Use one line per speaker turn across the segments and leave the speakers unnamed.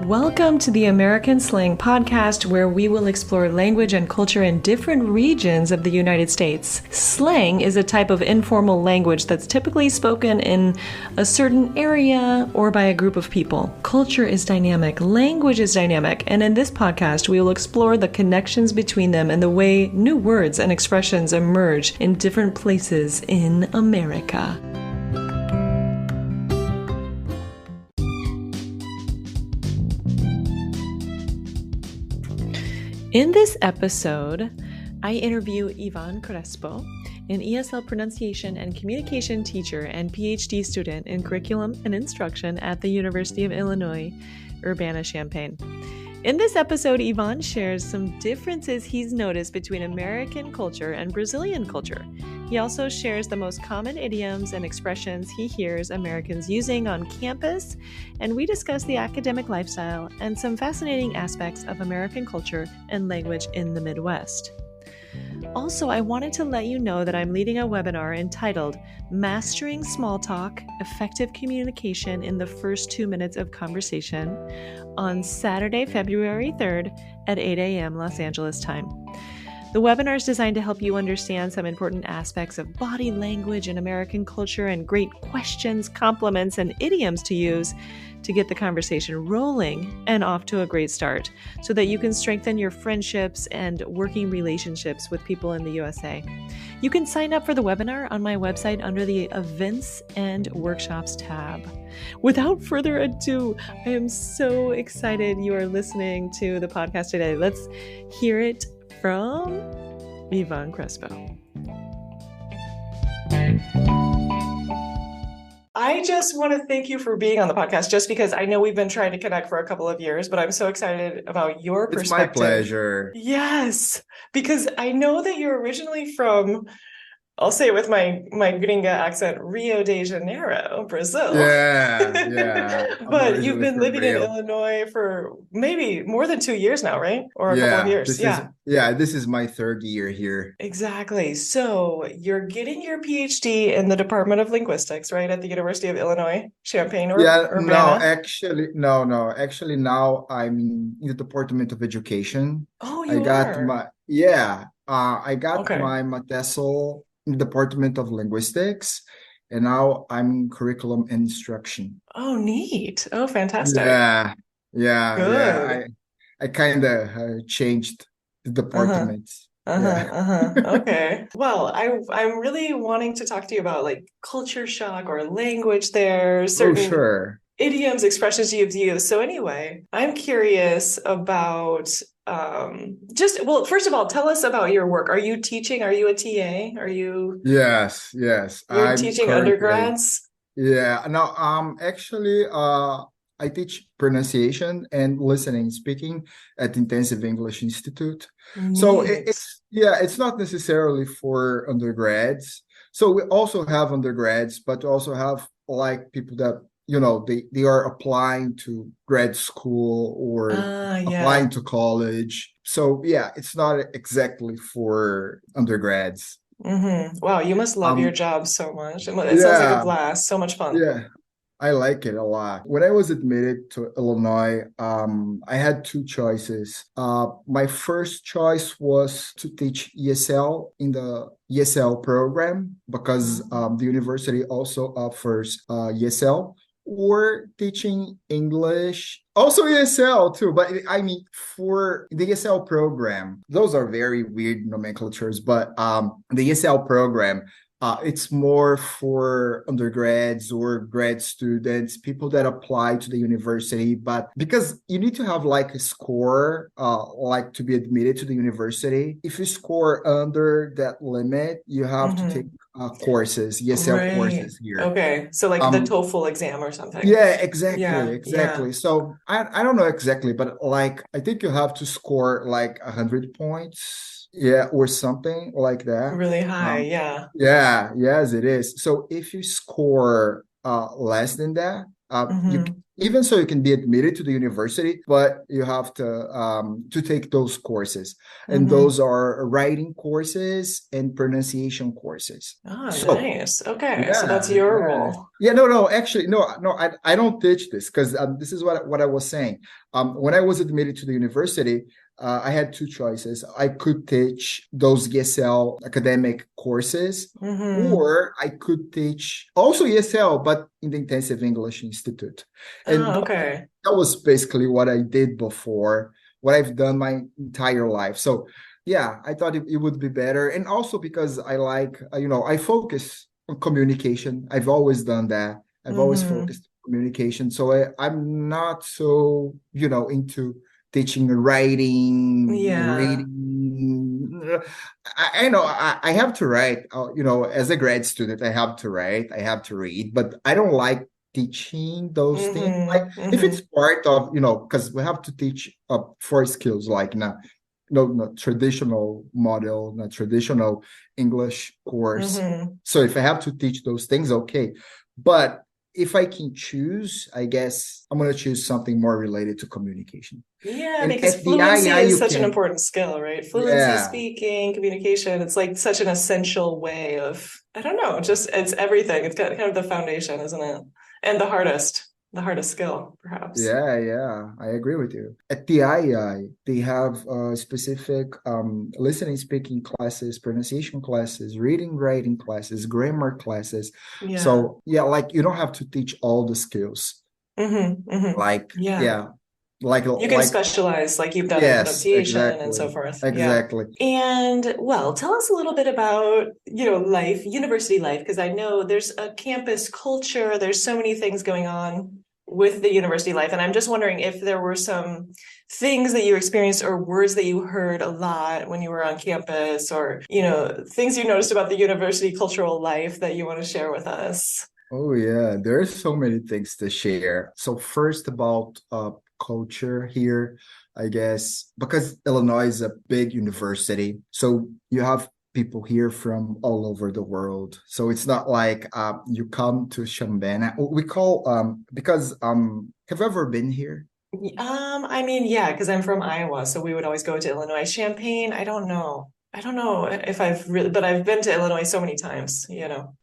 Welcome to the American Slang podcast, where we will explore language and culture in different regions of the United States. Slang is a type of informal language that's typically spoken in a certain area or by a group of people. Culture is dynamic, language is dynamic, and in this podcast, we will explore the connections between them and the way new words and expressions emerge in different places in America. In this episode, I interview Ivan Crespo, an ESL pronunciation and communication teacher and Ph.D. student in curriculum and instruction at the University of Illinois-Urbana Champaign. In this episode, Ivan shares some differences he's noticed between American culture and Brazilian culture. He also shares the most common idioms and expressions he hears Americans using on campus, and we discuss the academic lifestyle and some fascinating aspects of American culture and language in the Midwest. Also, I wanted to let you know that I'm leading a webinar entitled Mastering Small Talk, Effective Communication in the First 2 Minutes of Conversation on Saturday, February 3rd at 8 a.m. Los Angeles time. The webinar is designed to help you understand some important aspects of body language in American culture and great questions, compliments, and idioms to use to get the conversation rolling and off to a great start so that you can strengthen your friendships and working relationships with people in the USA. You can sign up for the webinar on my website under the Events and Workshops tab. Without further ado, I am so excited you are listening to the podcast today. Let's hear it from Ivan Crespo. I just want to thank you for being on the podcast, just because I know we've been trying to connect for a couple of years, but I'm so excited about your perspective.
It's my pleasure.
Yes, because I know that you're originally from, I'll say it with my gringa accent, Rio de Janeiro, Brazil.
Yeah.
But you've been living in Illinois for maybe more than 2 years now, right? Or a couple of years.
This is my third year here.
Exactly. So you're getting your PhD in the Department of Linguistics, right? At the University of Illinois-Champaign or Urbana?
No. Actually, now I'm in the Department of Education.
Oh, you are?
I got my MATESOL in the Department of Linguistics, and now I'm in curriculum and instruction.
Oh, neat. Oh, fantastic.
Yeah. I kind of changed the departments.
Okay. Well, I'm really wanting to talk to you about like culture shock or language there, certain idioms, expressions you've used. So anyway, I'm curious about first of all, tell us about your work. Are you teaching? Are you a TA? Are you?
Yes.
You're teaching undergrads?
Yeah. No, actually, I teach pronunciation and listening speaking at Intensive English Institute.
Neat.
So it's not necessarily for undergrads. So we also have undergrads, but we also have like people that, they are applying to grad school or applying to college. So it's not exactly for undergrads.
Mm-hmm. Wow, you must love your job so much. It sounds like a blast, so much fun.
Yeah. I like it a lot. When I was admitted to Illinois, I had two choices. My first choice was to teach ESL in the ESL program because the university also offers ESL, or teaching English, also ESL too. But I mean, for the ESL program, those are very weird nomenclatures, but the ESL program, it's more for undergrads or grad students, people that apply to the university. But because you need to have like a score, like to be admitted to the university. If you score under that limit, you have to take courses, ESL courses here.
Okay, so like the TOEFL exam or something.
Yeah, exactly. So I don't know exactly, but like I think you have to score like 100 points. Yeah, or something like that.
Really high,
Yes, it is. So if you score less than that. You
Mm-hmm.
even so you can be admitted to the university, but you have to take those courses, and
Mm-hmm.
those are writing courses and pronunciation courses.
Oh,
So
nice. Okay, so that's
yeah,
your
yeah.
role.
Yeah, no, actually, no, I don't teach this because this is what I was saying. When I was admitted to the university, I had two choices. I could teach those ESL academic courses,
Mm-hmm.
or I could teach also ESL, but in the Intensive English Institute. And
Oh, okay.
that was basically what I did before, what I've done my entire life. So yeah, I thought it would be better. And also because I like, I focus on communication. I've always done that. I've always
Mm-hmm.
focused on communication. So I'm not so, into teaching writing,
Yeah.
reading. I know I have to write, as a grad student, I have to write, I have to read, but I don't like teaching those things. Like
Mm-hmm.
if it's
Mm-hmm.
part of, because we have to teach four skills, like now, no traditional model, not traditional English course.
Mm-hmm.
So if I have to teach those things, okay. But if I can choose, I guess I'm gonna choose something more related to communication.
Yeah,
And
because
at the
fluency
II,
is
you
such an
can,
important skill, right? Fluency,
yeah,
speaking, communication, it's like such an essential way of, I don't know, just it's everything. It's kind of the foundation, isn't it? And the hardest skill, perhaps.
yeah, I agree with you. At the II, they have specific listening, speaking classes, pronunciation classes, reading, writing classes, grammar classes.
Yeah.
So yeah, like you don't have to teach all the skills.
Mm-hmm. Mm-hmm.
Like
Yeah.
yeah, like
You can
like
specialize like you've done in
yes,
pronunciation and so
exactly,
forth. Yeah.
exactly.
And well, tell us a little bit about, life, university life, because I know there's a campus culture, there's so many things going on with the university life. And I'm just wondering if there were some things that you experienced or words that you heard a lot when you were on campus or, things you noticed about the university cultural life that you want to share with us.
Oh yeah, there's so many things to share. So first about culture here, I guess because Illinois is a big university, so you have people here from all over the world. So it's not like you come to Champaign. We call because have you ever been here?
I mean, yeah, because I'm from Iowa, so we would always go to Illinois. Champaign, I don't know. I don't know if I've really, but I've been to Illinois so many times.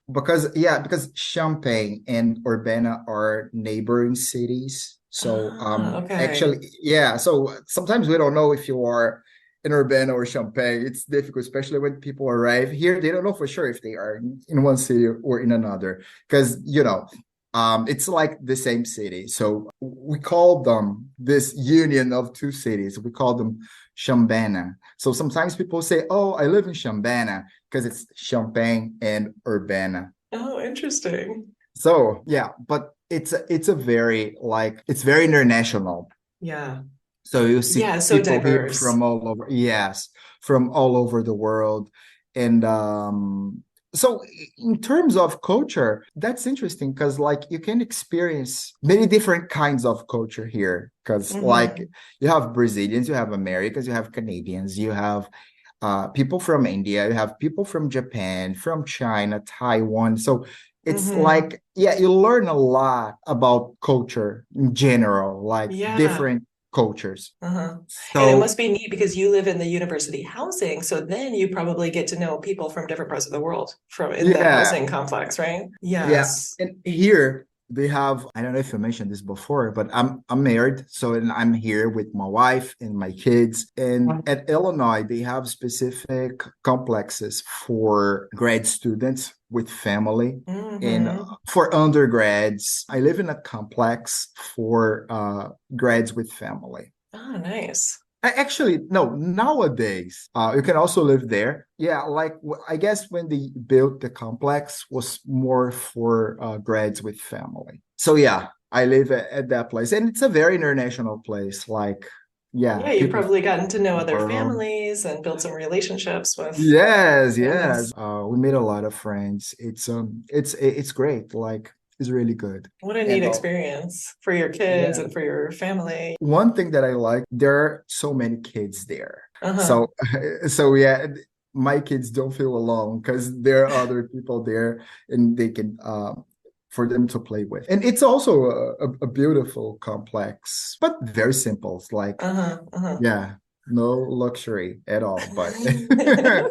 Because Champaign and Urbana are neighboring cities. So
Ah, okay.
actually yeah, so sometimes we don't know if you are in Urbana or Champaign. It's difficult, especially when people arrive here. They don't know for sure if they are in one city or in another because it's like the same city. So we call them this union of two cities. We call them Chambana. So sometimes people say, "Oh, I live in Chambana," because it's Champaign and Urbana.
Oh, interesting.
So yeah, but it's a very like it's very international.
Yeah.
So you see
Yeah, so
people here
diverse.
from all over, yes, from all over the world. And so in terms of culture, that's interesting because like you can experience many different kinds of culture here. Because like
Hmm.
you have Brazilians, you have Americans, you have Canadians, you have people from India, you have people from Japan, from China, Taiwan. So it's
Hmm.
like, yeah, you learn a lot about culture in general, like
Yeah.
different cultures.
Uh-huh. And it must
So
be neat because you live in the university housing, so then you probably get to know people from different parts of the world from in the
yeah,
housing complex, right?
yeah.
Yes.
And here they have, I don't know if you mentioned this before, but I'm married. So and I'm here with my wife and my kids. And at Illinois, they have specific complexes for grad students with family. And
Hmm.
for undergrads, I live in a complex for grads with family.
Oh, nice.
Actually, no, nowadays, you can also live there. Yeah, like I guess when they built the complex was more for grads with family. So yeah, I live at that place, and it's a very international place. Like, yeah,
Yeah, you've
people
probably
from
gotten to know
the
other
world.
families and build some relationships with
Yes, yes.
families.
We made a lot of friends. It's great. Like, it's really good.
What a neat
And
experience for your kids
yeah,
and for your family.
one thing that I like, there are so many kids there.
Uh-huh.
So, so yeah, my kids don't feel alone because there are other people there and they can for them to play with. And it's also a beautiful, complex, but very simple. It's like,
Uh-huh, uh-huh.
yeah, no luxury at all. But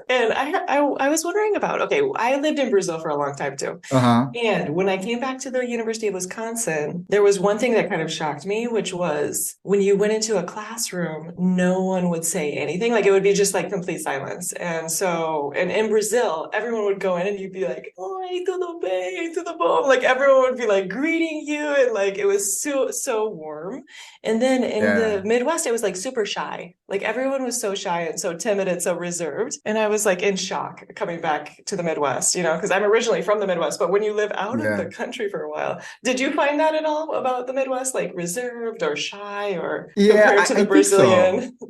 And I was wondering about, okay, I lived in Brazil for a long time too.
uh-huh.
And when I came back to the University of Wisconsin, there was one thing that kind of shocked me, which was when you went into a classroom, no one would say anything. Like it would be just like complete silence. And so, and in Brazil, everyone would go in and you'd be like, "Oi, tudo bem, tudo bom?" Like everyone would be like greeting you, and like it was so warm. And then in the
Yeah,
Midwest, it was like super shy. Like everyone was so shy and so timid and so reserved. And I was like in shock coming back to the Midwest, because I'm originally from the Midwest, but when you live out of the
yeah.
country for a while, did you find that at all about the Midwest, like reserved or shy or
Yeah,
compared to
I think so.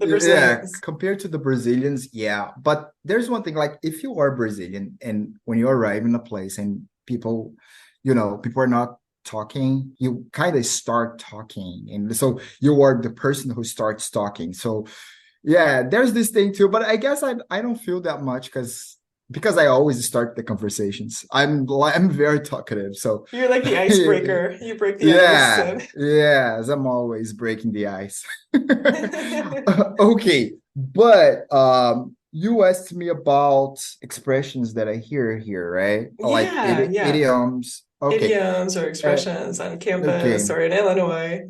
The
Yeah,
Brazilians?
compared to the Brazilians, yeah. But there's one thing, like if you are Brazilian and when you arrive in a place and people are not talking, you kind of start talking. And so you are the person who starts talking. So yeah, there's this thing too. But I guess I don't feel that much because I always start the conversations. I'm very talkative. So
You're like the icebreaker. You break the ice
yeah,
and
yes, I'm always breaking the ice. Okay, but you asked me about expressions that I hear here, right? Like
yeah.
idioms. Okay,
Idioms or
uh,
expressions on
okay.
campus or in Illinois.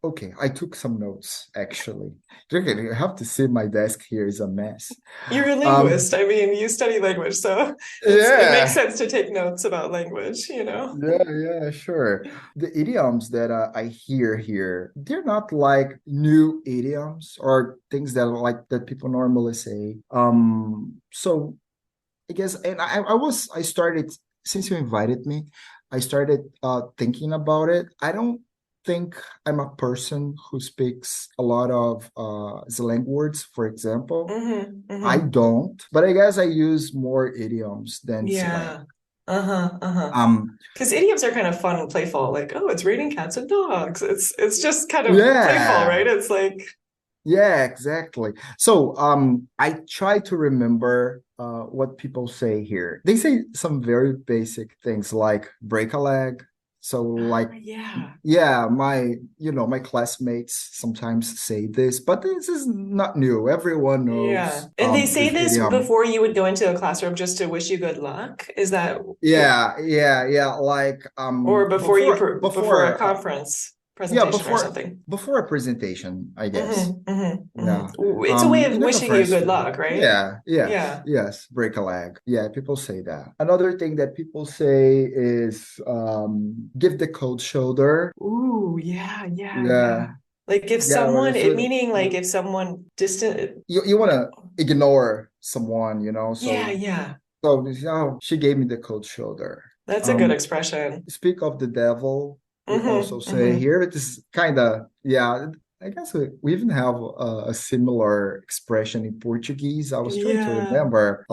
Okay, I took some notes actually. Okay, you have to see my desk here is a mess.
You're a
Um,
linguist. I mean, you study language, so it makes
yeah,
sense to take notes about language.
yeah, sure. The idioms that I hear here, they're not like new idioms or things that people normally say. So I guess, and I started since you invited me, I started thinking about it. I don't think I'm a person who speaks a lot of slang words, for example. I
Hmm.
don't, but I guess I use more idioms than slang.
Yeah. Uh-huh. Uh-huh.
Um,
Because idioms are kind of fun and playful, like, oh, it's raining cats and dogs. It's just kind of playful,
yeah,
right? It's like,
yeah, exactly. So, I try to remember what people say here. They say some very basic things like break a leg. So, like,
yeah.
yeah, my classmates sometimes say this, but this is not new. Everyone
Yeah.
knows
And they say
this
this
idiom.
before you would go into a classroom just to wish you good luck. Is that,
Yeah. Like,
or before before a
before
conference
yeah,
presentation or something?
before a presentation, I guess. Yeah.
It's a way of
In a
wishing you
conference.
good luck, right?
Yeah, yes,
Yeah.
yes, break a leg. Yeah, people say that. Another thing that people say is give the cold shoulder.
Ooh, yeah.
Yeah,
Like if
yeah, when
someone,
it's
it meaning like if someone distant,
you want to ignore someone,
yeah.
she gave me the cold shoulder.
That's a good
Um,
expression.
speak of the devil, we also say
Hmm.
here. It is kind of, yeah, I guess we even have a similar expression in Portuguese. I was trying to
Yeah.
remember.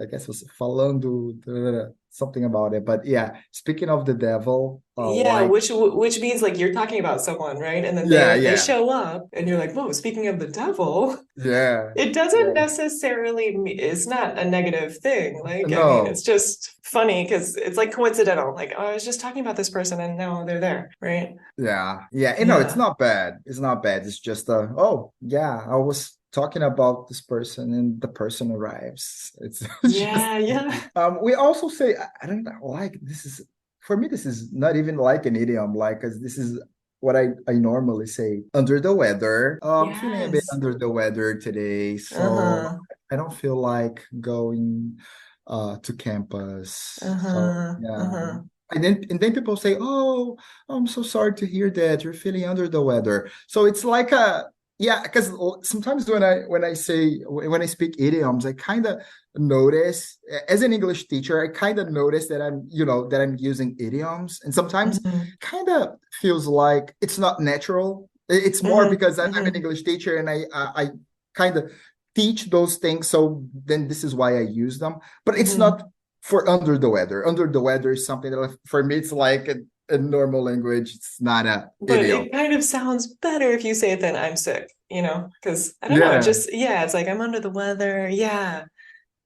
I guess it was falando, something about it. But yeah, speaking of the devil,
Yeah, which means like you're talking about someone, right? And then
yeah,
they
yeah,
show up and you're like, "Whoa, speaking of the devil."
yeah,
It doesn't
yeah.
necessarily it's not a negative thing. Like, I mean, it's
No,
just funny because it's like coincidental. Like, oh, I was just talking about this person and now they're there, right?
yeah. It's
Yeah.
not bad. It's not bad. It's just oh, yeah, I was talking about this person and the person arrives. It's just
Yeah.
we also say I don't know, like this is for me this is not even like an idiom like because this is what I normally say under the weather. I'm feeling a bit
Yes.
under the weather today, so
Uh-huh.
I don't feel like going to campus. So
Uh-huh.
yeah.
Uh-huh.
And then people say, "Oh, I'm so sorry to hear that you're feeling under the weather." So it's like a yeah, because sometimes when I speak idioms, I kind of notice as an English teacher, I kind of notice that I'm using idioms, and sometimes
Hmm.
kind of feels like it's not natural. It's more because I'm an
Hmm.
English teacher and I kind of teach those things, so then this is why I use them. But it's not
Hmm.
for under the weather. Under the weather is something that for me it's like a normal language. It's not a
But
idiom.
it kind of sounds better if you say it than I'm sick, because I don't know, it
Yeah,
just, yeah, it's like I'm under the weather. Yeah.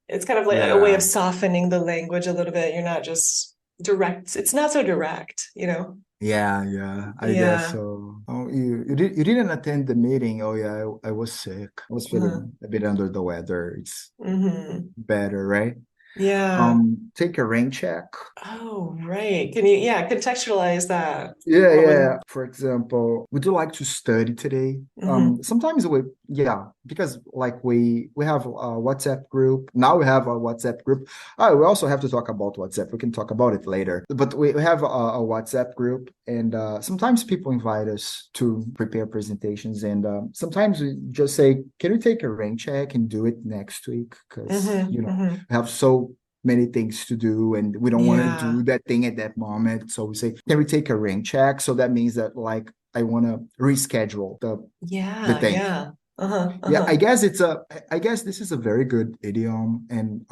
It's kind of like a way of
yeah,
softening the language a little bit. You're not just, direct. It's not so direct, you know?
Yeah, yeah, I guess
Yeah.
so. Oh, you didn't attend the meeting. Oh yeah, I was sick. I was
Uh,
feeling a bit under the weather. It's
hmm.
better, right?
Yeah.
Take a rain check.
Oh, right. Can you, yeah, contextualize that?
Yeah,
What
yeah.
would,
For example, would you like to study today?
hmm.
Sometimes yeah, because like we have a WhatsApp group. Now we have a WhatsApp group. Oh, we also have to talk about WhatsApp. We can talk about it later. But we have a WhatsApp group, and sometimes people invite us to prepare presentations, and sometimes we just say, "Can we take a rain check and do it next week?" Because
Hmm. Hmm.
we have so many things to do and we don't want to
Yeah.
do that thing at that moment. So we say, can we take a rain check? So that means that like I want to reschedule the
Yeah.
thing.
Yeah. Uh-huh.
Yeah,
Uh-huh.
I guess this is a very good idiom and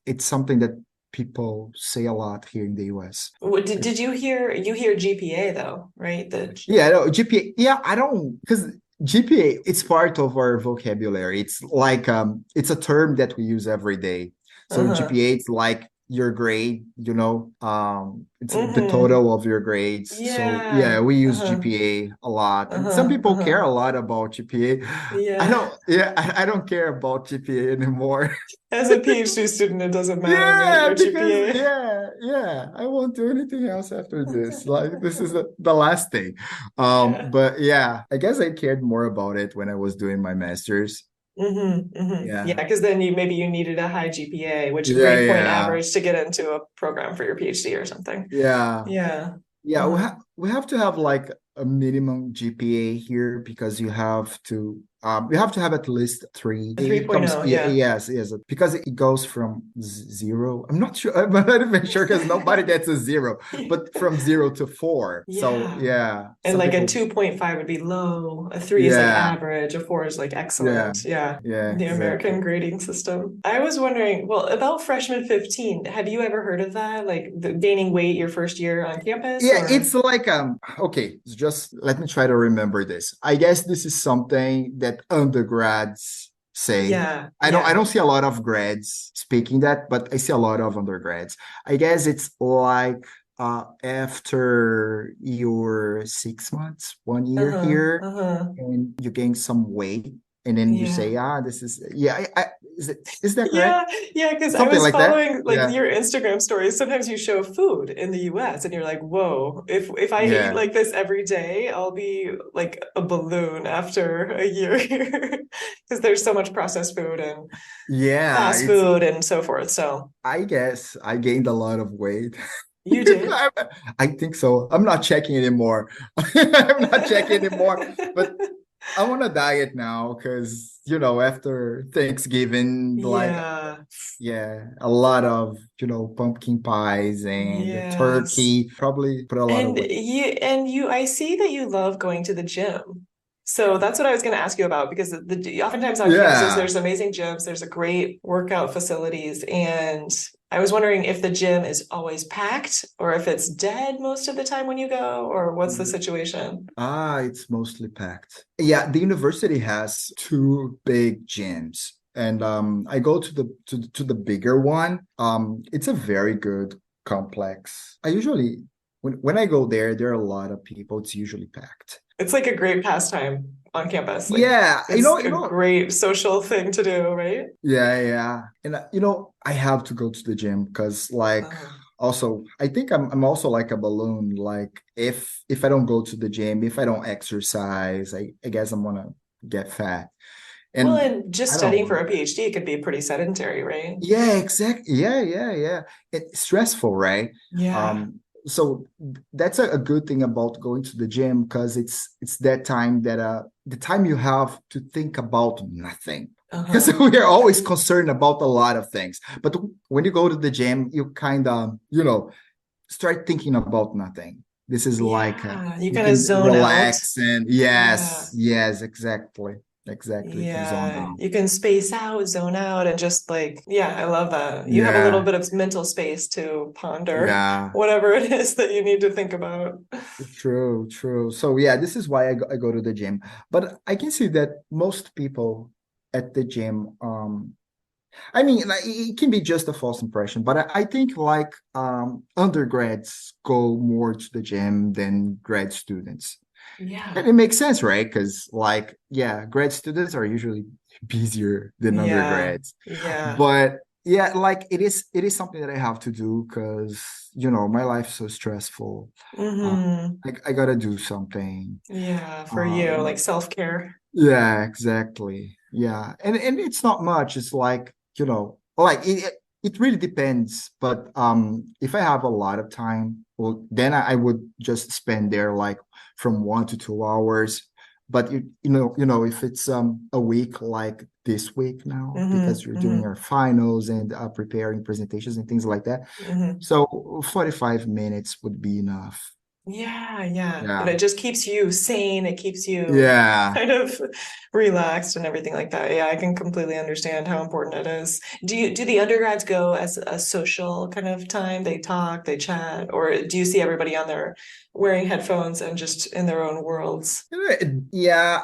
it's something that people say a lot here in the US.
Did you hear GPA though, right?
Yeah, no, GPA. Yeah, I don't because GPA it's part of our vocabulary. It's like it's a term that we use every day. So
Uh-huh.
GPA it's like your grade, it's the
Hmm.
total of your grades. So yeah,
Yeah.
we use
Uh-huh.
GPA a lot. And some
Uh-huh.
people care
Uh-huh.
a lot about GPA.
Yeah.
I don't care about GPA anymore.
As a PhD student, it doesn't matter, right?
Yeah,
Your
because
GPA.
I won't do anything else after this. Like this is the last thing.
Yeah.
But yeah, I guess I cared more about it when I was doing my master's.
Yeah,
Yeah.
because then maybe you needed a high GPA, which
Yeah,
grade point
yeah.
average to get into a program for your PhD or something.
Yeah.
Yeah.
Yeah,
Uh-huh.
we have to have like a minimum GPA here because you have to have at least three.
A
It comes
3.0,
yeah,
yeah.
yes because it goes from zero. I'm not sure. I'm not even sure because nobody gets a zero, but from zero to four. So
Yeah.
yeah,
And
some
like a
people.
2.5 would be low, a 3 is like
Yeah,
average, a 4 is like
yeah,
excellent. Yeah.
yeah,
The American
exactly.
grading system. I was wondering, well, about freshman 15, have you ever heard of that? Like gaining weight your first year on campus
Yeah,
or?
it's like okay, just let me try to remember this. I guess this is something that undergrads say.
Yeah,
I
yeah.
don't see a lot of grads speaking that, but I see a lot of undergrads. I guess it's like after your 6 months, 1 year
Uh-huh.
here,
Uh-huh.
and you gain some weight, and then you
Yeah.
say, this is yeah, is that correct?
Yeah, yeah, because I
Something
was
like that?
following like
Yeah,
your Instagram stories. Sometimes you show food in the US and you're like, whoa, if I eat
yeah.
like this every day, I'll be like a balloon after a year here. Because there's so much processed food and
Yeah,
fast
it's
food and so forth. So
I guess I gained a lot of weight.
you did?
I think so. I'm not checking anymore. I'm not checking anymore. But I'm on a diet now because, after Thanksgiving, like,
Yeah.
yeah, a lot of, pumpkin pies and
Yes.
turkey. Probably put a lot of weight.
I see that you love going to the gym. So that's what I was going to ask you about because oftentimes on campuses
Yeah.
there's amazing gyms, there's a great workout facilities, and I was wondering if the gym is always packed or if it's dead most of the time when you go, or what's the situation?
It's mostly packed. Yeah, the university has two big gyms, and I go to the bigger one. It's a very good complex. I usually when I go there, there are a lot of people. It's usually packed.
It's like a great pastime on campus. Like
Yeah,
it's a great social thing to do, right?
yeah, yeah. And I have to go to the gym because like
Oh.
also I think I'm also like a balloon. Like if I don't go to the gym, if I don't exercise, I guess I'm gonna get fat.
Well,
And
and just
I don't
studying for
want
a
that.
PhD could be pretty sedentary, right?
Yeah, exactly. Yeah. It's stressful, right?
Yeah.
So that's a good thing about going to the gym because it's that time that the time you have to think about nothing. Because
Uh-huh.
we are always concerned about a lot of things. But when you go to the gym, you kind of, start thinking about nothing. This is like
Yeah. You
you
kind of
can
zone out.
relax and
Yeah.
yes, exactly. Exactly. You can zone
Yeah.
out.
You can space out, zone out, and just like, yeah, I love that. You have a little
Yeah.
bit of mental space to ponder
Yeah.
whatever it is that you need to think about.
True, true. So yeah, this is why I go to the gym. But I can see that most people at the gym, I mean, like, it can be just a false impression, but I think like undergrads go more to the gym than grad students. And
Yeah.
it makes sense, right? Because like, yeah, grad students are usually busier than
Yeah.
undergrads.
Yeah.
But yeah, like it is something that I have to do because my life's so stressful. Uh,
Hmm.
I gotta do something.
Yeah, for you, like
Um,
self-care.
yeah, exactly. Yeah. And it's not much. It's like, like it really depends. But if I have a lot of time, well, then I would just spend there like from 1 to 2 hours. But if it's a week like this week now, because
Hmm.
you're doing
Hmm.
your finals and preparing presentations and things like that.
Hmm.
So 45 minutes would be enough.
Yeah, yeah. And
Yeah.
it just keeps you sane. It keeps you
Yeah.
kind of relaxed and everything like that. Yeah, I can completely understand how important it is. Do the undergrads go as a social kind of time? They talk, they chat, or do you see everybody on there wearing headphones and just in their own worlds?
Yeah.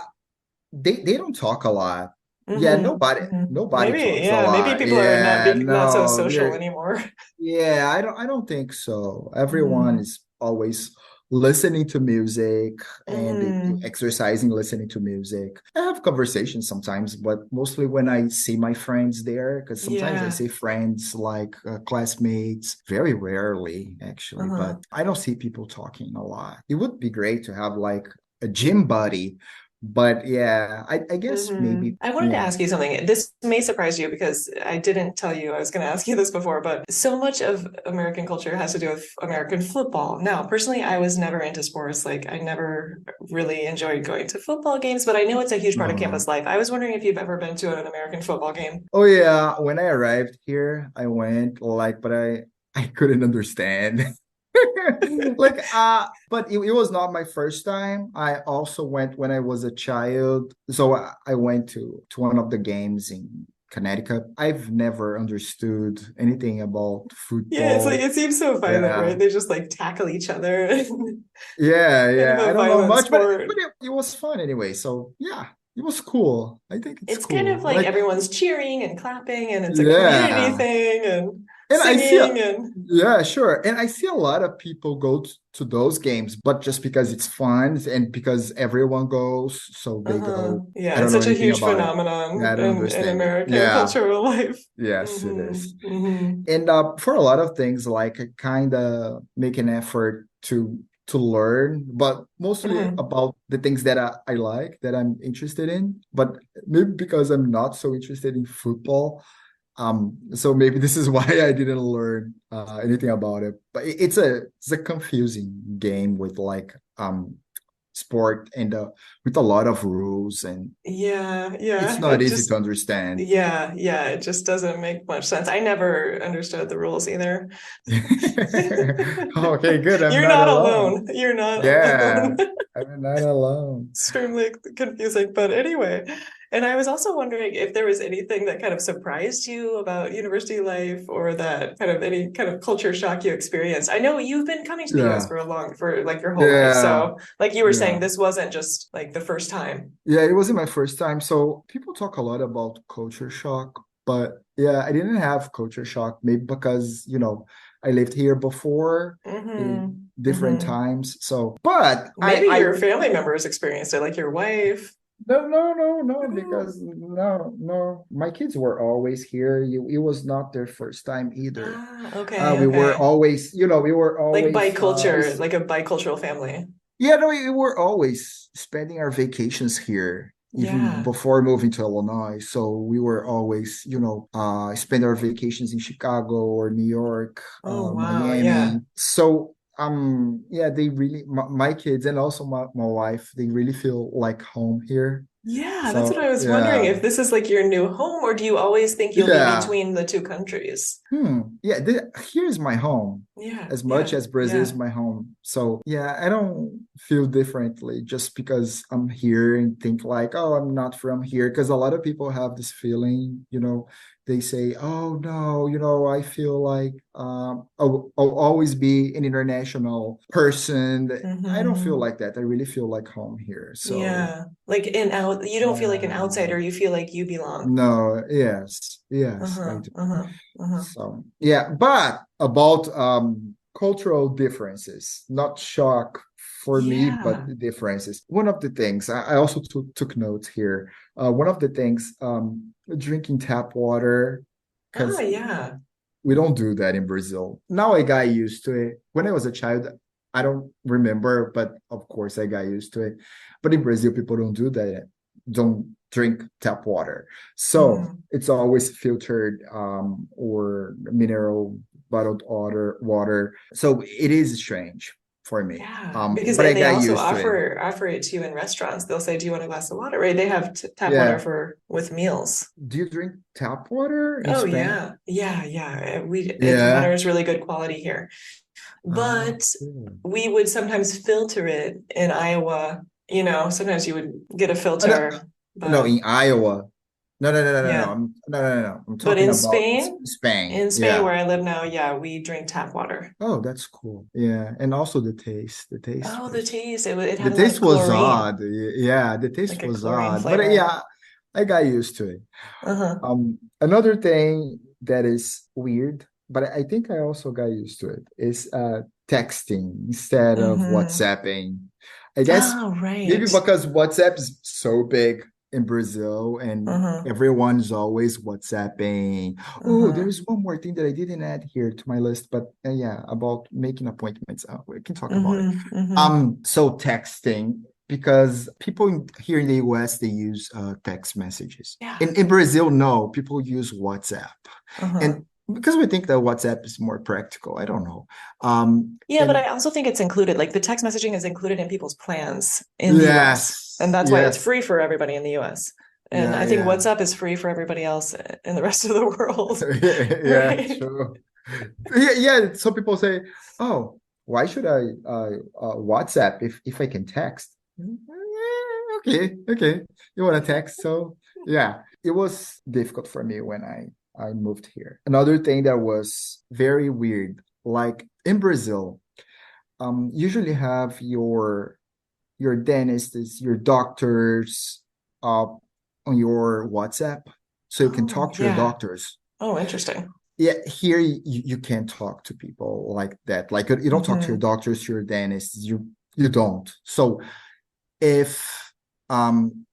They don't talk a lot. Yeah,
Hmm.
nobody
Hmm.
nobody
Maybe,
talks a
yeah, maybe
lot.
people are
Yeah,
not so
no,
social anymore.
yeah, I don't think so. Everyone
Hmm.
is always listening to music and
Hmm.
exercising, listening to music. I have conversations sometimes, but mostly when I see my friends there, because sometimes I
Yeah.
see friends like classmates, very rarely actually,
Uh-huh.
but I don't see people talking a lot. It would be great to have like a gym buddy, but yeah, I guess maybe,
I wanted to
yeah.
ask you something. This may surprise you because I didn't tell you I was going to ask you this before, but so much of American culture has to do with American football. Now, personally, I was never into sports. Like, I never really enjoyed going to football games, but I know it's a huge part of
Uh-huh.
campus life. I was wondering if you've ever been to an American football game.
Oh yeah, when I arrived here, I went like, but I couldn't understand. Like but it was not my first time. I also went when I was a child. So I went to one of the games in Connecticut. I've never understood anything about
Yeah, it's like
football.
it seems so violent,
Yeah.
right? They just like tackle each other.
Yeah,
Kind of
yeah.
a
I don't know
violent
much, but
sport.
it was fun anyway. So yeah, it was cool. I think it's
It's kind of
cool.
like
Like,
everyone's cheering and clapping, and it's a community
yeah.
thing and
And I see,
singing and
yeah, sure. And I see a lot of people go to those games, but just because it's fun and because everyone goes, so they
uh-huh.
go.
Yeah,
I don't
it's
know
such a
anything
huge
about it. Yeah,
phenomenon
I don't
in
understand it.
American
Yeah,
cultural life.
yes, it
Hmm.
is.
Hmm.
And for a lot of things, like I kind of make an effort to learn, but mostly
Hmm.
about the things that I like, that I'm interested in. But maybe because I'm not so interested in football, so maybe this is why I didn't learn anything about it. But it's a confusing game with like sport and with a lot of rules, and
Yeah,
it's
yeah.
not easy to understand.
Yeah, yeah, it just doesn't make much sense. I never understood the rules either.
Okay, good. I'm
You're
not
not
alone.
alone. You're not
Yeah,
alone.
I'm not alone.
Extremely confusing, but anyway. And I was also wondering if there was anything that kind of surprised you about university life or that kind of any kind of culture shock you experienced. I know you've been coming to the US
Yeah,
for like your whole life.
yeah,
So, like you were saying,
yeah.
this wasn't just like the first time.
Yeah, it wasn't my first time. So people talk a lot about culture shock, but yeah, I didn't have culture shock, maybe because, I lived here before in
Hmm.
different
Hmm.
times. So, but
Maybe your family members experienced it, like your wife.
no, no, no, no,
Oh.
because no, no, my kids were always here. It was not their first time either.
Ah, okay,
We were
okay.
always, we were
Like
always,
biculture, like a bicultural family.
yeah, no, we were always spending our vacations here, even
Yeah.
before moving to Illinois. So we were always, spend our vacations in Chicago or New York,
Oh, wow. Yeah.
Miami. So, yeah, they really, my kids and also my wife, they really feel like home here.
Yeah, that's what I
So,
was wondering
yeah,
if this is like your new home, or do you always think you'll be
yeah.
between the two countries?
Yeah, here's my home,
Yeah,
as much
yeah,
as Brazil is
yeah.
my home. So yeah, I don't feel differently just because I'm here and think like, oh, I'm not from here. Because a lot of people have this feeling, they say, "Oh no, I feel like I'll always be an international person." I don't feel
Hmm.
like that. I really feel like home here. So
Yeah. Like you don't feel like an
yeah,
outsider, you feel like you belong.
no, yes, yes, I
Uh-huh.
do.
Uh-huh. Uh-huh.
So yeah, but about cultural differences, not shock for me, but
Yeah.
the differences. One of the things I also took notes here. One of the things, drinking tap water,
Oh,
because
yeah.
we don't do that in Brazil. Now I got used to it. When I was a child, I don't remember, but of course I got used to it. But in Brazil, people don't do that. Don't drink tap water. So
Hmm.
it's always filtered, or mineral bottled water. So it is strange for me.
Yeah, because
But I
they
got
also
used to it.
offer it to you in restaurants. They'll say, "Do you want a glass of water?" Right? They have t tap water
Yeah.
for with meals.
Do you drink tap water in
Oh
Spain?
yeah, yeah, yeah. Water
Yeah.
is really good quality here,
Oh,
but
cool.
we would sometimes filter it in Iowa. Sometimes you would get a
No,
filter,
no,
but
in Iowa. No, no, no, no, no, no.
yeah.
No. I'm
But
talking about Spain.
in Spain
Yeah.
where I live now, yeah, we drink tap water.
Oh, that's cool. Yeah, and also the taste. The taste
Oh, the
was
taste, it
the
had like
taste was
chlorine,
odd. Yeah, the taste
like a
was
chlorine
odd. But
flavor.
yeah, I got used to it.
Uh-huh.
Another thing that is weird, but I think I also got used to it, is texting instead of
Mm-hmm.
WhatsApping. I guess
Oh,
maybe
right.
because WhatsApp is so big in Brazil and
Uh-huh.
everyone's always WhatsApping. Oh,
Uh-huh.
there's one more thing that I didn't add here to my list, but yeah, about making appointments. We can talk about it.
Mm-hmm. Mm-hmm.
So texting, because people here in the US, they use text messages.
Yeah.
In Brazil, no, people use WhatsApp.
Uh-huh.
And because we think that WhatsApp is more practical, I don't know.
Yeah, but
And
I also think it's included. Like the text messaging is included in people's plans in the US. And
yes,
that's why it's
yes,
free for everybody in the US. And
yeah,
I think
yeah.
WhatsApp is free for everybody else in the rest of the world.
Yeah,
Right?
true. Yeah, yeah. Some people say, "Oh, why should I WhatsApp if I can text?" Okay, okay. You want to text? So yeah, it was difficult for me when I moved here. Another thing that was very weird, like in Brazil, usually have your dentists, your doctors, uh, on your WhatsApp, so you can
Oh,
talk to your
yeah.
doctors.
Oh, interesting.
Yeah, here you can't talk to people like that. Like you don't talk to your
Mm-hmm.
doctors, to your dentists. You don't. So if um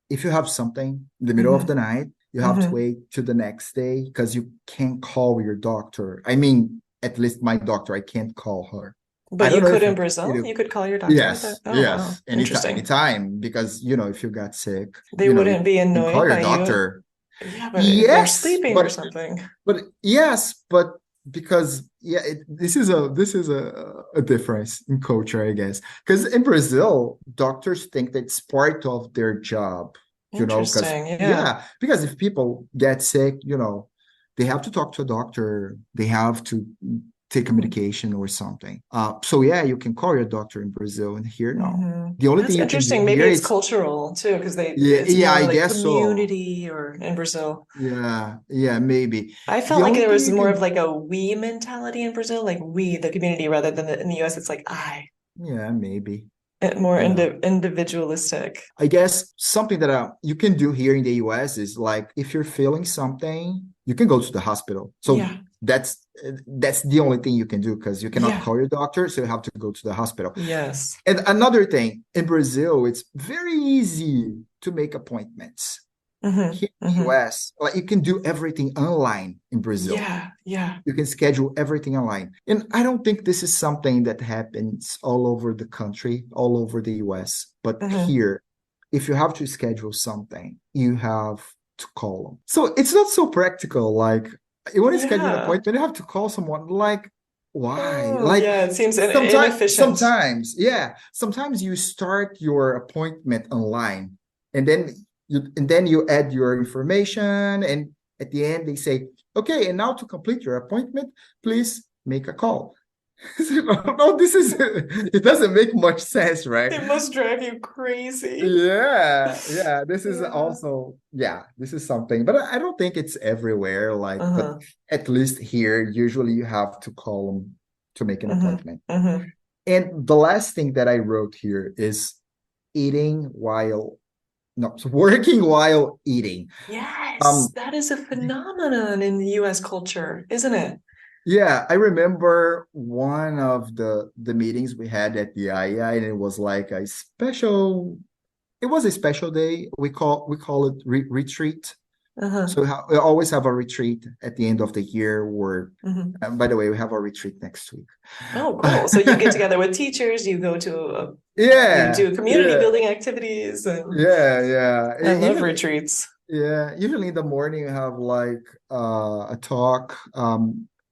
if you have something in the middle of the
Mm-hmm.
night, you have to
Mm-hmm.
wait to the next day because you can't call your doctor. I mean, at least my doctor, I can't call her. I
But
don't
you
know
could
if
in
you
Brazil?
do.
You could call your doctor like that?
Yes,
Oh, wow.
yes,
Interesting.
anytime, because if you got sick,
They
you
wouldn't be
can call
annoyed
your
by you.
doctor.
Yeah, but if they're
Yes,
sleeping or something.
but because yeah, this is a difference in culture, I guess. Because in Brazil, doctors think that it's part of their job, because
Interesting. Yeah.
yeah, because if people get sick, they have to talk to a doctor, they have to take a
Hmm.
medication or something. So yeah, you can call your doctor in Brazil, and here no.
Hmm.
The only thing
That's
you can do
interesting. Maybe
here
it's
is
cultural too, because
yeah,
it's
yeah,
more
I
like
guess so.
community or in Brazil.
Yeah, yeah, maybe.
I
The
felt like
only
there
thing
was
you
more of
can
like a we mentality in Brazil, like we, the community, rather than in the US, it's like I,
Yeah, maybe.
more
Yeah.
individualistic.
I guess something that you can do here in the US is, like, if you're feeling something, you can go to the hospital. So
Yeah.
that's the only thing you can do, because you cannot
Yeah.
call your doctor, so you have to go to the hospital.
Yes.
And another thing, in Brazil, it's very easy to make appointments.
Hmm.
Here in the
Hmm.
US, like, you can do everything online in Brazil.
Yeah. Yeah.
You can schedule everything online. And I don't think this is something that happens all over the country, all over the US. But
Hmm.
here, if you have to schedule something, you have to call them. So it's not so practical. Like, you want to schedule an
Yeah.
appointment, you have to call someone. Like, why?
Oh,
Like,
yeah. It seems inefficient.
sometimes, yeah. Sometimes you start your appointment online, and then you add your information, and at the end they say, okay, and now to complete your appointment, please make a call. No, this is it doesn't make much sense, right?
It must drive you crazy.
Yeah. This is
Yeah.
also, yeah, this is something, but I don't think it's everywhere. Like, but
Uh-huh.
at least here, usually you have to call them to make an
Mm-hmm.
appointment.
Mm-hmm.
And the last thing that I wrote here is eating while, no, so working while eating.
Yes,
Um,
that is a phenomenon in the US culture, isn't it?
yeah, I remember one of the meetings we had at the IEI, and it was like a special. It was a special day. We call it retreat.
Uh-huh.
So we always have a retreat at the end of the year. Where,
Mm-hmm.
by the way, we have a retreat next week.
Oh, cool. So you get together with teachers, you go to you
Yeah,
do community
yeah,
building activities, and
yeah.
I love
Even
retreats.
yeah, usually in the morning you have like a talk.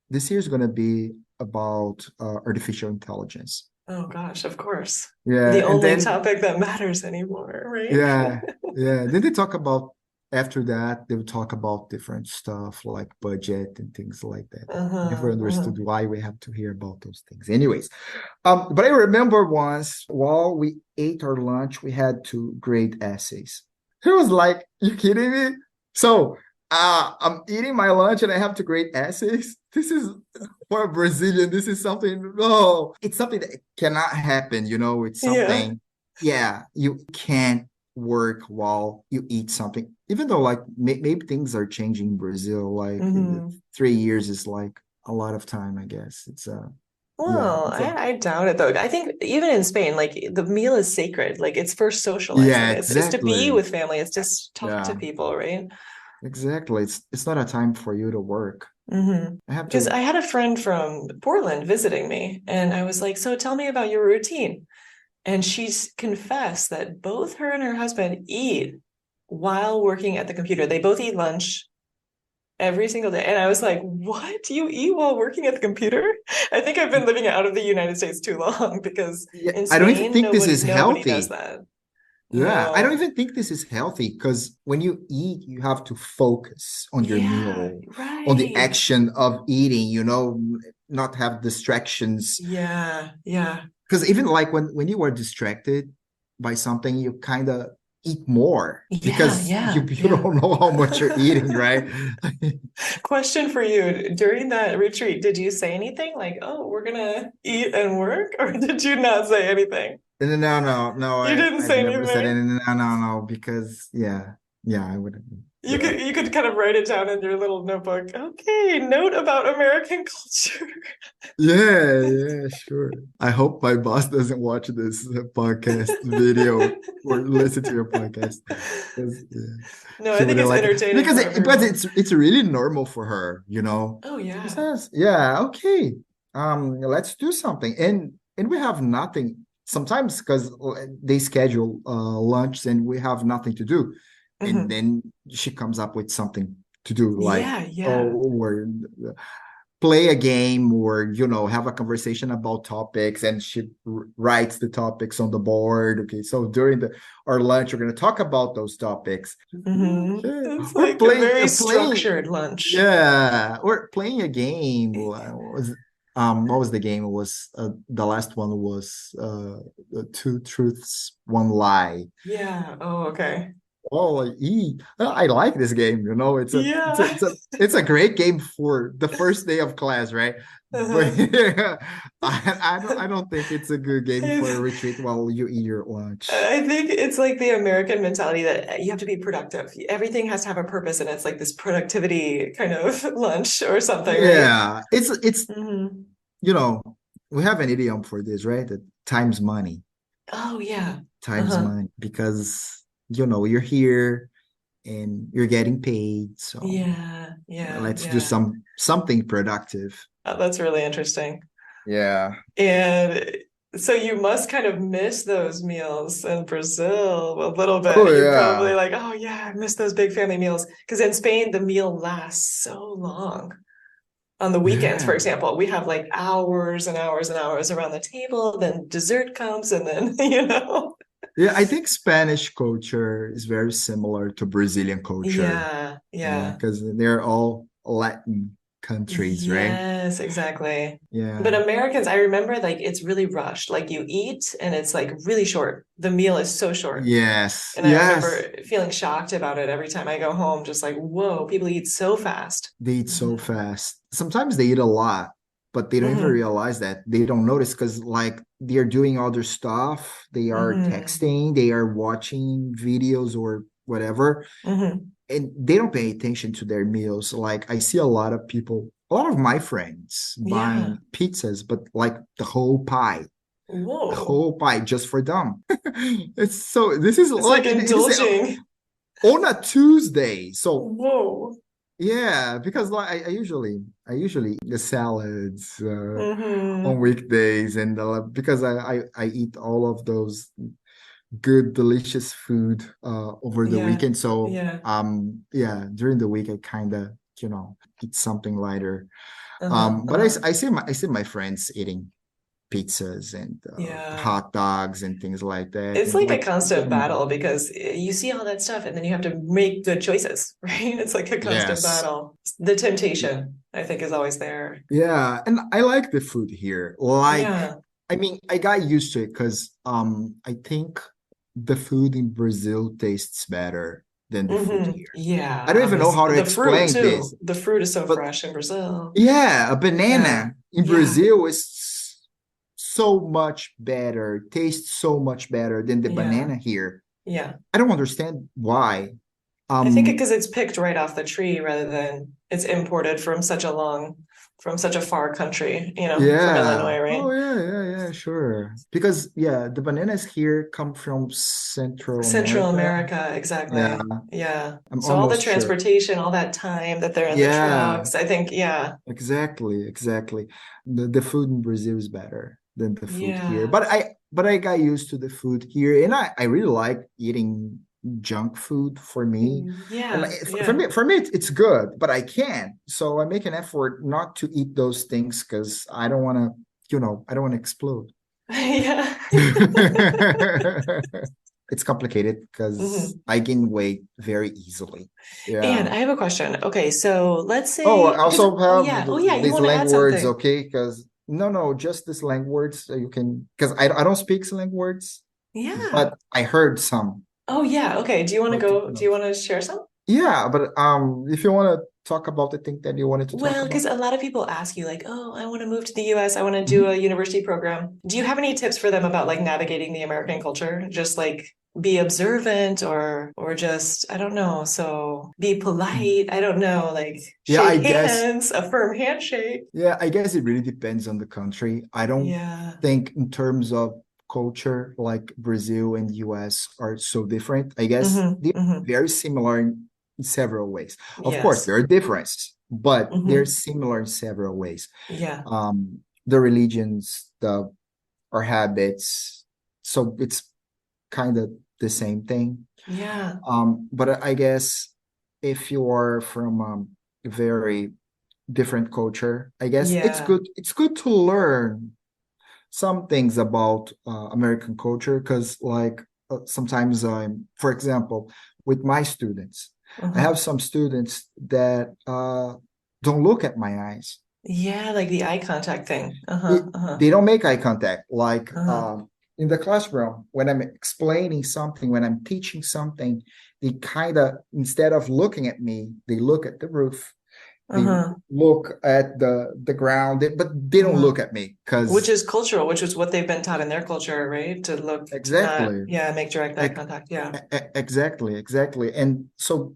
This year is gonna be about artificial intelligence.
Oh gosh, of course. The
Yeah, and
only
then
topic that matters anymore, right?
yeah, yeah. Then they talk about after that they will talk about different stuff like budget and things like that. I never
Uh-huh, uh-huh.
understood why we have to hear about those things. Anyways, but I remember once while we ate our lunch, we had to grade essays. It was like, you kidding me? So I'm eating my lunch and I have to grade essays. This is for a Brazilian. This is something. No, it's something that cannot happen. It's
Yeah.
something. Yeah, you can't work while you eat something. Even though like maybe things are changing in Brazil. Like
Hmm.
3 years is like a lot of time. I guess it's yeah,
Well,
it's a
I doubt it though. I think even in Spain, like the meal is sacred. Like it's for socializing.
yeah,
It's to be
exactly.
with family. It's just talk to
Yeah,
people, right?
exactly. It's not a time for you to work. I have
Because
to.
I had a friend from Portland visiting me, and I was like, "So tell me about your routine." And she's confessed that both her and her husband eat while working at the computer. They both eat lunch every single day. And I was like, what? You eat while working at the computer? I think I've been living out of the United States too long because
Yeah,
in
I don't even
Spain,
think this is
nobody does
healthy.
that.
Yeah, I don't
No.
even think this is healthy because when you eat, you have to focus on your
Yeah,
meal, on the
right.
action of eating, not have distractions.
Yeah, yeah.
Because even like when you are distracted by something, you kind of eat more
Yeah,
because you,
yeah,
you
yeah.
don't know how much you're eating, right?
Question for you. During that retreat, did you say anything like, oh, we're gonna eat and work? Or did you not say anything?
No,
You didn't
I've
say
never said
anything.
anything. No, because yeah, I wouldn't. Yeah.
You could kind of write it down in your little notebook. Okay, note about American culture.
Yeah, sure. I hope my boss doesn't watch this podcast video or listen to your podcast because yeah,
No,
she
I think
wouldn't
it's
like it
entertaining
because
for
but
everyone.
it's really normal for her.
Oh
She
yeah.
says, yeah, okay, let's do something, and we have nothing sometimes because they schedule lunch and we have nothing to do, and
Hmm.
then she comes up with something to do like,
Yeah, yeah.
oh, we're play a game or have a conversation about topics, and she writes the topics on the board. Okay, so during our lunch we're going to talk about those topics. Okay.
It's
Or
like a
playing
very
playing
structured lunch.
yeah, or playing a game. What was the game? It was the last one was the two truths one lie.
Yeah. Oh, okay.
Oh, I like this game.
Yeah.
It's a great game for the first day of class, right? But
Uh-huh.
I don't think it's a good game for a
I
retreat while you eat your lunch.
I think it's like the American mentality that you have to be productive. Everything has to have a purpose, and it's like this productivity kind of lunch or something, right?
Yeah, it's
Hmm.
you know we have an idiom for this, right? That
Oh yeah.
times
Uh-huh.
money, because you're here and you're getting paid, so
Yeah, yeah,
let's do
yeah.
something productive.
That's really interesting.
Yeah.
And so you must kind of miss those meals in Brazil a little
Oh
bit. You're probably
yeah.
like, oh yeah, I miss those big family meals. Because in Spain, the meal lasts so long. On the weekends, for
Yeah.
example, we have like hours and hours and hours around the table, then dessert comes, and then,
Yeah, I think Spanish culture is very similar to Brazilian culture.
Yeah,
Yeah,
yeah.
because they're all Latin. countries, right?
Yes, exactly. But
Yeah.
Americans, I remember like it's really rushed. Like you eat and it's like really short. The meal is so short.
Yes.
And I
Yes.
remember feeling shocked about it every time I go home, just like, whoa, people eat so fast.
They eat so
Hmm.
fast. Sometimes they eat a lot, but they don't even
Hmm.
realize that. They don't notice because like they're doing other stuff. They are
Hmm.
texting, they are watching videos or whatever,
Hmm.
and they don't pay attention to their meals. Like I see a lot of people, a lot of my friends
Yeah.
buying pizzas, but like the
Whoa.
whole pie just for them. It's so this is
It's like
like it is
indulging.
on a Tuesday. So
Whoa.
yeah, because like I usually eat the salads on
Hmm.
weekdays and because I eat all of those good delicious food over the
Yeah.
weekend. So
Yeah.
yeah, during the week I kind of eat something lighter.
Uh-huh.
But
Uh-huh.
I see my friends eating pizzas and
Yeah.
hot dogs and things like that,
It's
and
like a
like
constant
getting
battle because you see all that stuff and then you have to make good choices, right? It's like a constant
yes.
battle. The temptation, I think, is always there.
Yeah, and I like the food here. Like,
Yeah.
I mean, I got used to it because I think the food in Brazil tastes better than the food
Hmm.
here. I
Yeah,
don't even know how
obviously.
to
The fruit
explain this,
too. The fruit is so
but
fresh in Brazil.
yeah, a
Yeah.
banana in
Yeah.
Brazil is so much better, tastes so much better than the
Yeah.
banana here.
Yeah.
I don't understand why.
I think
Um,
because it's picked right off the tree rather than it's imported from such a far country, from
Yeah.
Illinois, right?
Oh, yeah, yeah, yeah, sure. Because, yeah, the bananas here come from Central
Central
America.
America,
Yeah,
exactly. Yeah.
I'm
So all the
almost sure.
transportation, all that time that they're in the
Yeah,
trucks, I think, yeah.
exactly, exactly. The food in Brazil is better than the food here.
Yeah.
But I got used to the food here, and I really like eating junk food for me. And like,
Yeah.
for
Yeah.
me it's good, but I can't. So I make an effort not to eat those things because I don't want to explode.
Yeah.
It's complicated because
Mhm.
I gain weight very easily.
And
Yeah.
I have a question. Okay, so let's
Oh, I
say because
also have
oh yeah, you
these
want to
slang
add
words,
something.
okay? Because no, just the slang words. So you can, because I don't speak slang words,
Yeah.
but I heard some.
Oh yeah. Okay. Do you want to
But
go? Do you want to share some?
yeah, but if you want to talk about the thing that you wanted to talk
Well,
about.
because a lot of people ask you, like, oh, I want to move to the US. I want to do
Mhm.
a university program. Do you have any tips for them about like navigating the American culture? Just like be observant or just, I don't know. So be polite. I don't know, like
Yeah,
shake
I guess.
hands, a firm handshake.
Yeah, I guess it really depends on the country. I don't
Yeah.
think in terms of culture, like Brazil and US are so different. I guess
Hmm.
they're
Hmm.
very similar in several ways. Of course,
Yes.
there are differences, but they're
Hmm.
similar in several ways.
Yeah.
The religions, the our habits, so it's kind of the same thing.
Yeah.
But I guess if you are from a very different culture, I guess it's
Yeah.
good. It's good to learn some things about American culture because, like, sometimes for example, with my students, I
Uh-huh.
have some students that don't look at my eyes.
Yeah, like the eye contact thing.
It,
Uh-huh. Uh-huh.
they don't make eye contact. Like
Uh-huh.
in the classroom, when I'm explaining something, when I'm teaching something, they kind of, instead of looking at me, they look at the roof, they
Uh-huh.
look at the ground, but they don't
Uh-huh.
look at me
Which
because
is cultural, which is what they've been taught in their culture, right? To look, to not,
exactly,
yeah, make direct eye
Ex-
contact. Yeah.
exactly, exactly. And so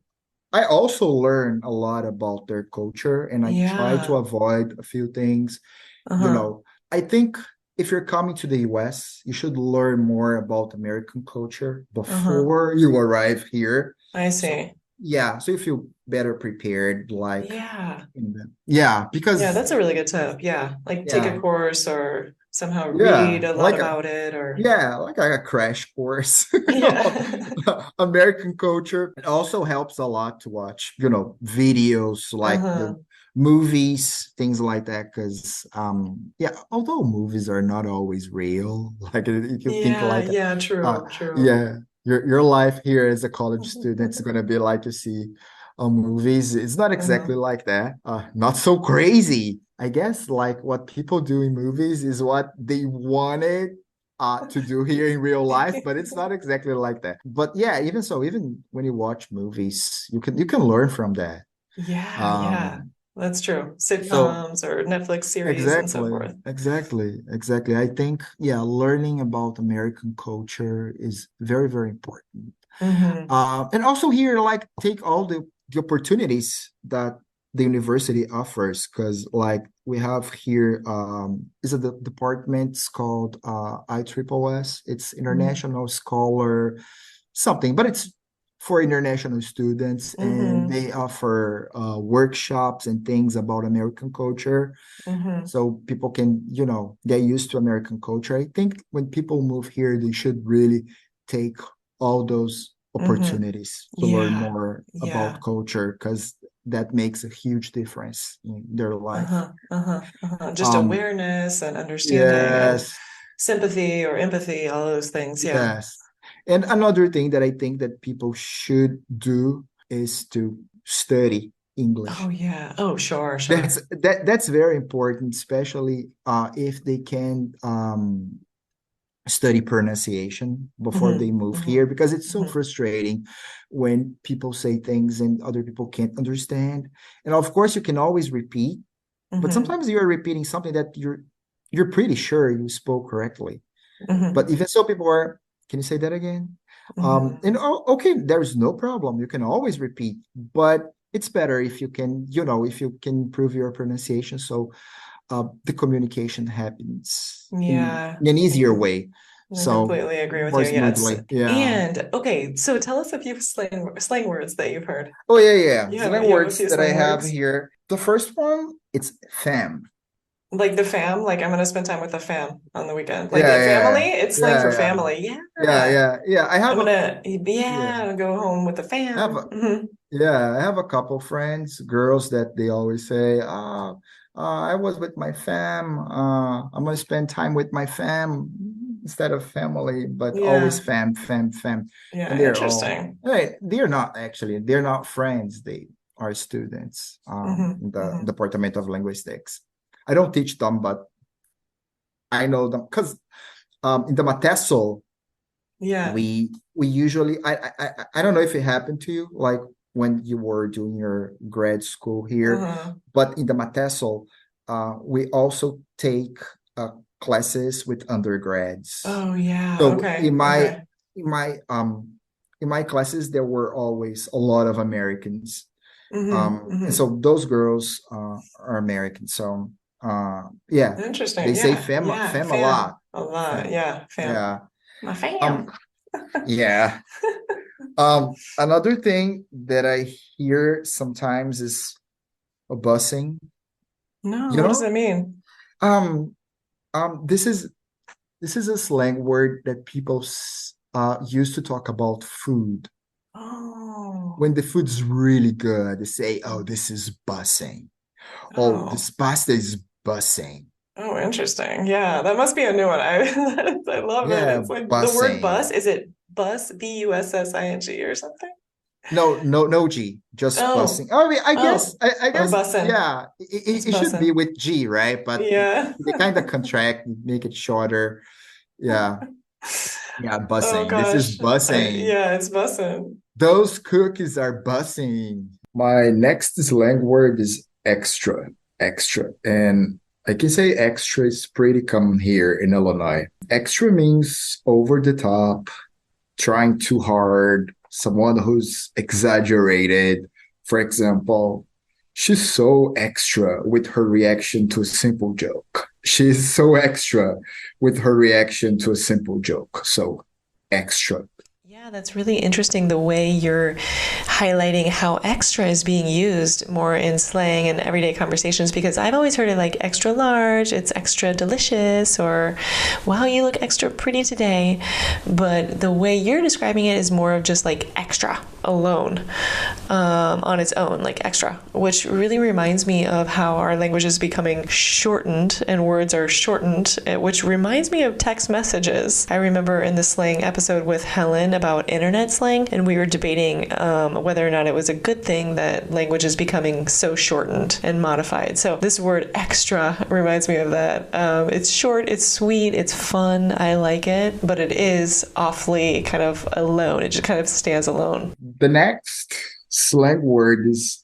I also learn a lot about their culture, and I try to
Yeah.
avoid a few things. You
Uh-huh.
know, I think if you're coming to the US, you should learn more about American culture
Uh-huh.
before you arrive here.
I
So
see.
yeah, so you feel better prepared, like
Yeah.
yeah,
Yeah,
because
that's a really good tip. Yeah. Like take a
yeah,
course or somehow read
yeah,
a lot
like a
about it or
yeah, like a crash course of
yeah.
American culture. It also helps a lot to watch, videos like the
Uh-huh.
movies, things like that. Because, yeah, although movies are not always real, like if you think
Yeah,
like,
yeah,
uh,
true, true.
yeah, your life here as a college student is gonna be like you see. movies. It's not exactly like that. Not so crazy. I guess like what people do in movies is what they wanted to do here in real life, but it's not exactly like that. But yeah, even so, even when you watch movies, you can learn from that.
Yeah, yeah,
Um,
that's true.
so
Sitcoms or Netflix series and so
exactly,
forth.
exactly. I think yeah, learning about American culture is very, very important.
Hmm.
And also here, like take all the opportunities that the university offers, because like we have here, is it the department's called ISSS? It's International Scholar something, but it's for international students, and
Hmm.
they offer workshops and things about American culture,
Hmm.
so people can, get used to American culture. I think when people move here, they should really take all those
Hmm.
opportunities to learn
Yeah,
more about
yeah.
culture, because that makes a huge difference in their life.
Uh-huh, uh-huh, uh-huh. Just
Um,
awareness and understanding and
yes,
sympathy or empathy, all those things. Yeah.
yes. And another thing that I think that people should do is to study
Oh,
English.
yeah. Oh, sure, sure.
That's very important, especially if they can study pronunciation before they
Hmm.
move
Hmm.
here, because it's so
Hmm.
frustrating when people say things and other people can't understand. And of course, you can always repeat, but
Hmm.
sometimes you're repeating something that you're pretty sure you spoke correctly. But
Hmm.
even so, people are, can you say that again? And
Hmm.
okay, there's no problem. You can always repeat, but it's better if you can, if you can improve your pronunciation. So the communication happens
Yeah.
in an easier way.
I
So
completely agree with
more
you. Yes.
smoothly. Yeah.
And okay, so tell us a few slang words that you've heard.
Oh yeah, yeah. Slang
You have a
words
few
that I
slang
have
words.
here. The first one, it's fam.
Like the fam, like I'm gonna spend time with the fam on the weekend. Like
Yeah,
family,
yeah,
it's slang
yeah,
for
yeah,
family.
yeah,
Yeah.
yeah, yeah.
I'm gonna,
Yeah,
yeah, go home with the
I have
fam.
a, yeah, I have a couple friends, girls that they always say, I was with my fam. I'm gonna spend time with my fam instead of family, but always
Yeah.
fam, fam, fam. And
Yeah.
they're all,
Interesting.
hey, they're not friends. They are students,
Hmm.
in the
Hmm.
Department of Linguistics. I don't teach them, but I know them because in the Mateso,
Yeah.
we usually I don't know if it happened to you like when you were doing your grad school here,
Uh-huh.
but in the Mateso, we also take classes with undergrads.
Oh, yeah.
So
Okay. Okay.
in my um in my classes there were always a lot of Americans.
Hmm.
And
Hmm.
so those girls are American. So yeah,
Interesting.
they say
Yeah.
fem
Yeah.
fem a
Fam.
lot.
A lot.
Fem.
Yeah. Fam.
Yeah.
My fam.
Um yeah. Another thing that I hear sometimes is a busing.
No,
You
what does that
know,
mean?
um, this is a slang word that people use to talk about food.
Oh.
When the food's really good, they say, "Oh, this is busing." Oh,
Oh.
this pasta is busing.
Oh, interesting. Yeah, that must be a new one. I love it.
Yeah,
It's like the word bus.
busing.
Is it bus, Bussing or something?
No, no, no G, just
Oh,
busing. I mean,
oh,
I
or
guess,
bussin'.
yeah,
It's
it should be
bussin'.
with G, right? But
Yeah.
they kind of contract, make it shorter. Yeah, yeah,
Oh
busing. This is
gosh.
busing.
Yeah, it's bussin'.
Those cookies are busing. My next slang word is extra, extra. And I can say extra is pretty common here in Illinois. Extra means over the top, trying too hard, someone who's exaggerated. For example, she's so extra with her reaction to a simple joke. She's so extra with her reaction to a simple joke. So extra.
Yeah, that's really interesting the way you're highlighting how extra is being used more in slang and everyday conversations because I've always heard it like extra large, it's extra delicious, or wow, you look extra pretty today. But the way you're describing it is more of just like extra alone. on its own, like extra, which really reminds me of how our language is becoming shortened and words are shortened, which reminds me of text messages. I remember in the slang episode with Helen about internet slang, and we were debating whether or not it was a good thing that language is becoming so shortened and modified. So this word extra reminds me of that. It's short, it's sweet, it's fun, I like it, but it is awfully kind of alone. It just kind of stands alone.
The next slang word is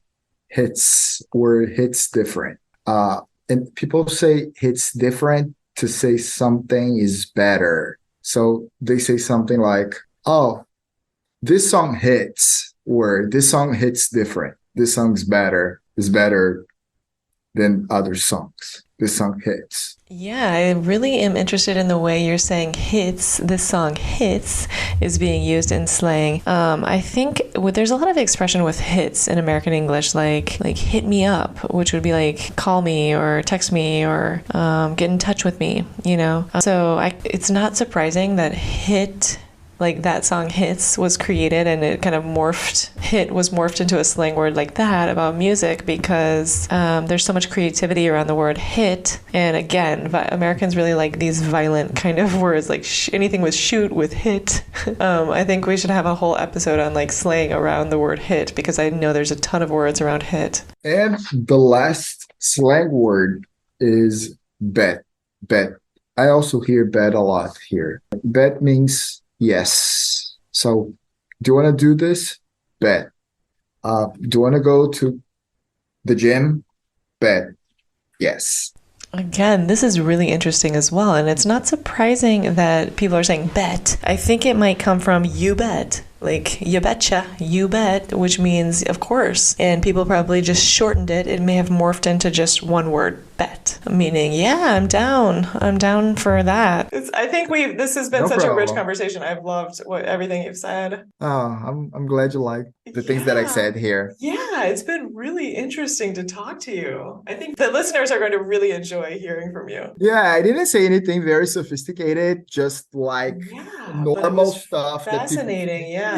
hits, or hits different. And people say hits different to say something is better. So they say something like, oh, this song hits, or this song hits different. This song's better, is better than other songs. This song hits.
Yeah, I really am interested in the way you're saying hits. This song hits is being used in slang. I think there's a lot of expression with hits in American English, like hit me up, which would be like call me or text me or get in touch with me, you know? So it's not surprising that hit, like that song hits, was created and it kind of was morphed into a slang word like that about music, because there's so much creativity around the word hit. And again, Americans really like these violent kind of words, like anything with shoot, with hit. I think we should have a whole episode on like slang around the word hit, because I know there's a ton of words around hit.
And the last slang word is bet. Bet. I also hear bet a lot here. Bet means yes. So, do you want to do this? Bet. Do you want to go to the gym? Bet. Yes.
Again, this is really interesting as well. And it's not surprising that people are saying bet. I think it might come from you bet. Like, you betcha, you bet, which means of course. And people probably just shortened it. It may have morphed into just one word, bet, meaning, yeah, I'm down for that. I think this has been such a rich conversation. I've loved everything you've said.
Oh, I'm glad you like the things that I said here.
Yeah, it's been really interesting to talk to you. I think the listeners are going to really enjoy hearing from you.
Yeah, I didn't say anything very sophisticated, just like normal stuff.
Fascinating, yeah.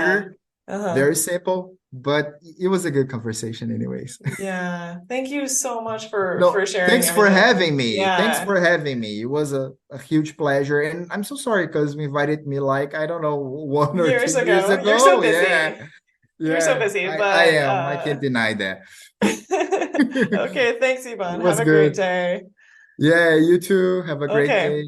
Very simple, but it was a good conversation anyways.
Yeah. Thank you so much for sharing.
Thanks for having me.
Yeah.
Thanks for having me. It was a huge pleasure. And I'm so sorry because you invited me like, I don't know, 1 or 2 years ago.
You're so busy.
Yeah.
You're so busy, but
I am. I can't deny that.
Okay, thanks, Ivan. Have a great day.
Yeah, you too. Have a great day.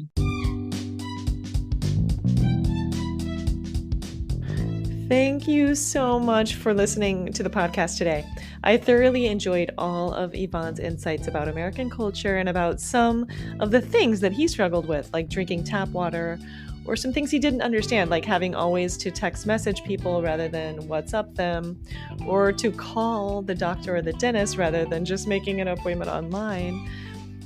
Thank you so much for listening to the podcast today. I thoroughly enjoyed all of Ivan's insights about American culture and about some of the things that he struggled with, like drinking tap water, or some things he didn't understand, like having always to text message people rather than WhatsApp them, or to call the doctor or the dentist rather than just making an appointment online,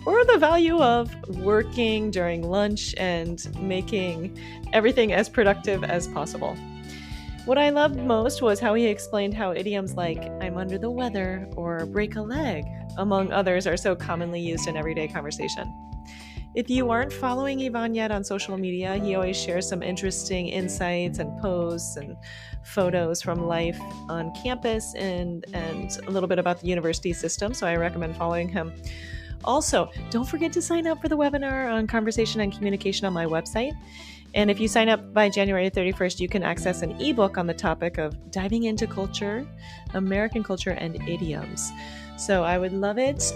or the value of working during lunch and making everything as productive as possible. What I loved most was how he explained how idioms like I'm under the weather or break a leg, among others, are so commonly used in everyday conversation. If you aren't following Ivan yet on social media, he always shares some interesting insights and posts and photos from life on campus and a little bit about the university system, so I recommend following him. Also, don't forget to sign up for the webinar on conversation and communication on my website. And if you sign up by January 31st, you can access an ebook on the topic of diving into culture, American culture, and idioms. So I would love it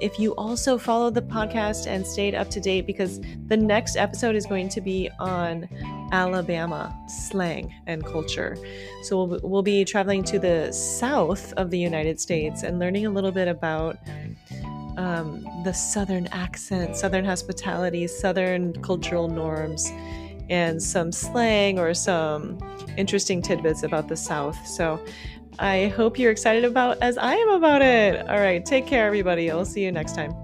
if you also follow the podcast and stayed up to date, because the next episode is going to be on Alabama slang and culture. So we'll be traveling to the south of the United States and learning a little bit about the Southern accent, Southern hospitality, Southern cultural norms, and some slang or some interesting tidbits about the South. So I hope you're excited as I am about it. All right, take care, everybody. I'll see you next time.